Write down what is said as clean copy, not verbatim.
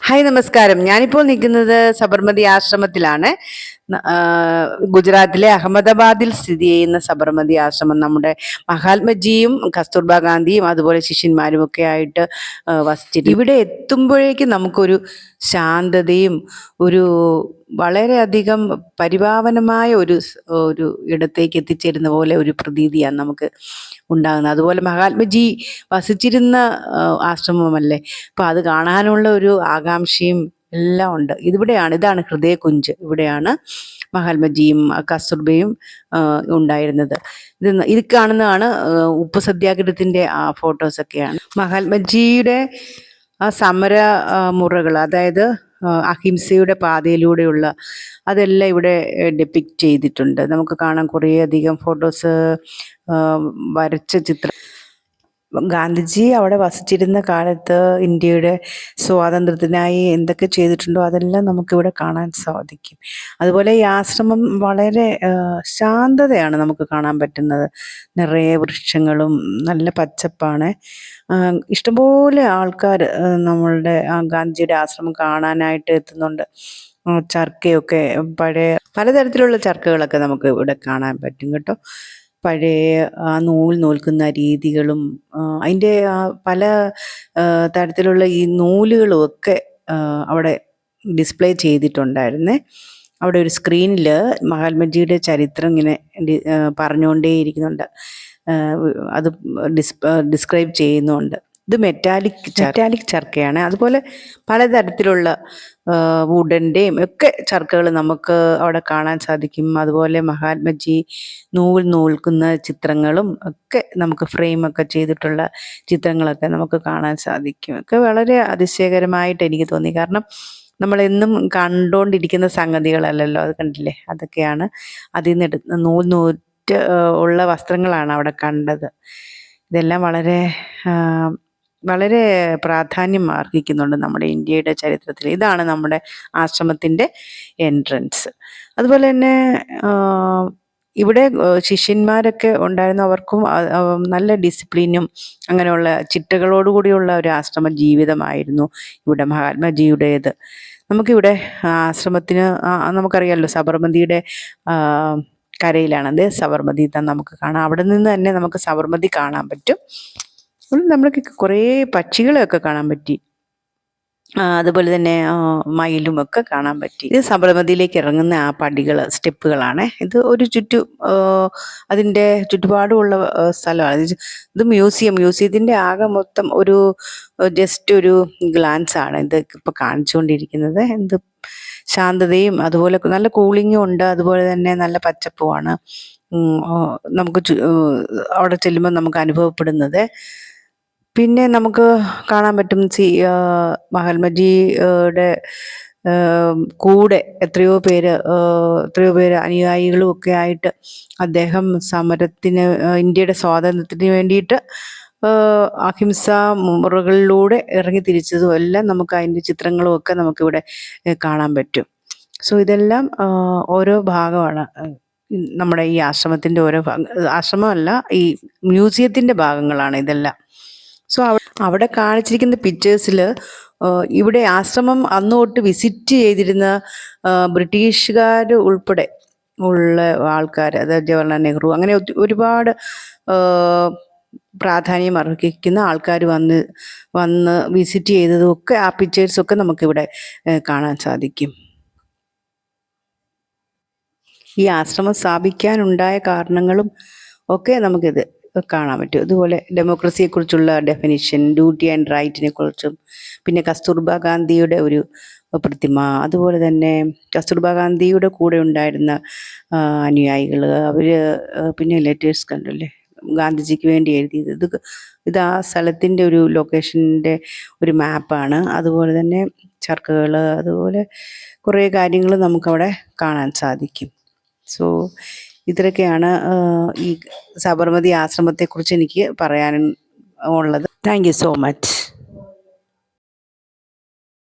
Hi നമസ്കാരം. ഞാനിപ്പോൾ നിൽക്കുന്നത് സബർമതി ആശ്രമത്തിലാണ്. ഗുജറാത്തിലെ അഹമ്മദാബാദിൽ സ്ഥിതി ചെയ്യുന്ന സബർമതി ആശ്രമം നമ്മുടെ മഹാത്മജിയും കസ്തൂർബ ഗാന്ധിയും അതുപോലെ ശിഷ്യന്മാരും ഒക്കെ ആയിട്ട് വസിച്ചിട്ട് ഇവിടെ എത്തുമ്പോഴേക്കും നമുക്കൊരു ശാന്തതയും ഒരു വളരെയധികം പരിപാവനമായ ഒരു ഇടത്തേക്ക് എത്തിച്ചേരുന്ന പോലെ ഒരു പ്രതീതിയാണ് നമുക്ക് ഉണ്ടാകുന്നത്. അതുപോലെ മഹാത്മജി വസിച്ചിരുന്ന ആശ്രമമല്ലേ, അപ്പൊ അത് കാണാനുള്ള ഒരു ആകാംക്ഷയും എല്ലാം ഉണ്ട്. ഇതാണ് ഹൃദയകുഞ്ച്. ഇവിടെയാണ് മഹാത്മജിയും കസ്തൂർബയും ഉണ്ടായിരുന്നത്. ഇത് കാണുന്നതാണ് ഉപ്പ് സത്യാഗ്രഹത്തിന്റെ ആ ഫോട്ടോസൊക്കെയാണ്. മഹാത്മജിയുടെ ആ സമര മുറകൾ, അതായത് അഹിംസയുടെ പാതയിലൂടെയുള്ള അതെല്ലാം ഇവിടെ ഡെപ്പിക്റ്റ് ചെയ്തിട്ടുണ്ട്. നമുക്ക് കാണാൻ കുറേയധികം ഫോട്ടോസ്, വരച്ച ചിത്രം. ഗാന്ധിജി അവിടെ വസിച്ചിരുന്ന കാലത്ത് ഇന്ത്യയുടെ സ്വാതന്ത്ര്യത്തിനായി എന്തൊക്കെ ചെയ്തിട്ടുണ്ടോ അതെല്ലാം നമുക്കിവിടെ കാണാൻ സാധിക്കും. അതുപോലെ ഈ ആശ്രമം വളരെ ശാന്തതയാണ് നമുക്ക് കാണാൻ പറ്റുന്നത്. നിറയെ വൃക്ഷങ്ങളും നല്ല പച്ചപ്പാണ്. ഇഷ്ടംപോലെ ആൾക്കാർ നമ്മളുടെ ഗാന്ധിജിയുടെ ആശ്രമം കാണാനായിട്ട് എത്തുന്നുണ്ട്. ചർക്കയൊക്കെ പഴയ പലതരത്തിലുള്ള ചർക്കകളൊക്കെ നമുക്ക് ഇവിടെ കാണാൻ പറ്റും കേട്ടോ. പഴയ നൂൽ നൂൽക്കുന്ന രീതികളും അതിൻ്റെ പല തരത്തിലുള്ള ഈ നൂലുകളും ഒക്കെ അവിടെ ഡിസ്പ്ലേ ചെയ്തിട്ടുണ്ടായിരുന്നേ. അവിടെ ഒരു സ്ക്രീനിൽ മഹാത്മജിയുടെ ചരിത്രം ഇങ്ങനെ പറഞ്ഞുകൊണ്ടേയിരിക്കുന്നുണ്ട്. അത് ഡിസ്ക്രൈബ് ചെയ്യുന്നുണ്ട്. ഇത് മെറ്റാലിക് ചർക്കയാണ്. അതുപോലെ പലതരത്തിലുള്ള വുഡൻ്റെയും ഒക്കെ ചർക്കകൾ നമുക്ക് അവിടെ കാണാൻ സാധിക്കും. അതുപോലെ മഹാത്മജി നൂൽ നൂൽക്കുന്ന ചിത്രങ്ങളും ഒക്കെ നമുക്ക് ഫ്രെയിമൊക്കെ ചെയ്തിട്ടുള്ള ചിത്രങ്ങളൊക്കെ നമുക്ക് കാണാൻ സാധിക്കും. ഒക്കെ വളരെ അതിശയകരമായിട്ട് എനിക്ക് തോന്നി. കാരണം നമ്മളെന്നും കണ്ടുകൊണ്ടിരിക്കുന്ന സംഗതികളല്ലല്ലോ. അത് കണ്ടില്ലേ, അതൊക്കെയാണ് അതിൽ നിന്ന് നൂറ്റ് ഉള്ള വസ്ത്രങ്ങളാണ് അവിടെ കണ്ടത്. ഇതെല്ലാം വളരെ പ്രാധാന്യം അർഹിക്കുന്നുണ്ട് നമ്മുടെ ഇന്ത്യയുടെ ചരിത്രത്തിൽ. ഇതാണ് നമ്മുടെ ആശ്രമത്തിൻ്റെ എൻട്രൻസ്. അതുപോലെ തന്നെ ഇവിടെ ശിഷ്യന്മാരൊക്കെ ഉണ്ടായിരുന്ന അവർക്കും നല്ല ഡിസിപ്ലിനും അങ്ങനെയുള്ള ചിട്ടകളോടുകൂടിയുള്ള ഒരു ആശ്രമ ജീവിതമായിരുന്നു ഇവിടെ മഹാത്മജിയുടേത്. നമുക്കിവിടെ ആശ്രമത്തിന് നമുക്കറിയാമല്ലോ, സബർമതിയുടെ കരയിലാണത് സബർമതി നമുക്ക് കാണാം. അവിടെ നിന്ന് തന്നെ നമുക്ക് സബർമതി കാണാൻ പറ്റും. നമ്മൾക്ക് കുറേ പക്ഷികളെയൊക്കെ കാണാൻ പറ്റി. അതുപോലെ തന്നെ മയിലും ഒക്കെ കാണാൻ പറ്റി. ഇത് സബർമതിയിലേക്ക് ഇറങ്ങുന്ന ആ സ്റ്റെപ്പുകളാണ്. ഇത് ഒരു അതിൻ്റെ ചുറ്റുപാടുമുള്ള സ്ഥലമാണ്. ഇത് മ്യൂസിയത്തിൻ്റെ ആകെ മൊത്തം ജസ്റ്റ് ഒരു ഗ്ലാൻസ് ആണ് ഇത് ഇപ്പോൾ കാണിച്ചുകൊണ്ടിരിക്കുന്നത്. എന്ത് ശാന്തതയും അതുപോലെ നല്ല കൂളിങ്ങും ഉണ്ട്. അതുപോലെ തന്നെ നല്ല പച്ചപ്പുമാണ് നമുക്ക് അവിടെ ചെല്ലുമ്പോൾ നമുക്ക് അനുഭവപ്പെടുന്നത്. പിന്നെ നമുക്ക് കാണാൻ പറ്റും മഹാത്മജിയുടെ കൂടെ എത്രയോ പേര് അനുയായികളും ഒക്കെ ആയിട്ട് അദ്ദേഹം ഇന്ത്യയുടെ സ്വാതന്ത്ര്യത്തിന് വേണ്ടിയിട്ട് അഹിംസാ മുറകളിലൂടെ ഇറങ്ങി തിരിച്ചതും എല്ലാം നമുക്ക് അതിൻ്റെ ചിത്രങ്ങളും ഒക്കെ നമുക്കിവിടെ കാണാൻ പറ്റും. സോ ഇതെല്ലാം ഓരോ ഭാഗമാണ് നമ്മുടെ ഈ ആശ്രമത്തിൻ്റെ ആശ്രമമല്ല, ഈ മ്യൂസിയത്തിൻ്റെ ഭാഗങ്ങളാണ് ഇതെല്ലാം. സോ അവിടെ കാണിച്ചിരിക്കുന്ന പിക്ചേഴ്സിൽ ഇവിടെ ആശ്രമം അന്ന് തൊട്ട് വിസിറ്റ് ചെയ്തിരുന്ന ബ്രിട്ടീഷുകാർ ഉൾപ്പെടെ ഉള്ള ആൾക്കാർ, അതായത് ജവഹർലാൽ നെഹ്റു, അങ്ങനെ ഒരുപാട് പ്രാധാന്യം അർഹിക്കുന്ന ആൾക്കാർ വന്ന് വിസിറ്റ് ചെയ്തതും ഒക്കെ ആ പിക്ചേഴ്സൊക്കെ നമുക്കിവിടെ കാണാൻ സാധിക്കും. ഈ ആശ്രമം സ്ഥാപിക്കാനുണ്ടായ കാരണങ്ങളും ഒക്കെ നമുക്കിത് കാണാൻ പറ്റും. അതുപോലെ ഡെമോക്രസിയെക്കുറിച്ചുള്ള ഡെഫിനിഷൻ, ഡ്യൂട്ടി ആൻഡ് റൈറ്റിനെ കുറിച്ചും, പിന്നെ കസ്തൂർബ ഗാന്ധിയുടെ ഒരു പ്രതിമ, അതുപോലെ തന്നെ കസ്തൂർബ ഗാന്ധിയുടെ കൂടെ ഉണ്ടായിരുന്ന അനുയായികൾ, പിന്നെ ലെറ്റേഴ്സ് കണ്ടല്ലേ ഗാന്ധിജിക്ക് വേണ്ടി എഴുതിയത്. ഇത് ആ സ്ഥലത്തിൻ്റെ ഒരു ലൊക്കേഷൻ്റെ ഒരു മാപ്പാണ്. അതുപോലെ തന്നെ ചർക്കകൾ, അതുപോലെ കുറേ കാര്യങ്ങൾ നമുക്കവിടെ കാണാൻ സാധിക്കും. സോ ഇത്രയൊക്കെയാണ് ഈ സബർമതി ആശ്രമത്തെക്കുറിച്ച് എനിക്ക് പറയാനുള്ളത്. Thank you so much.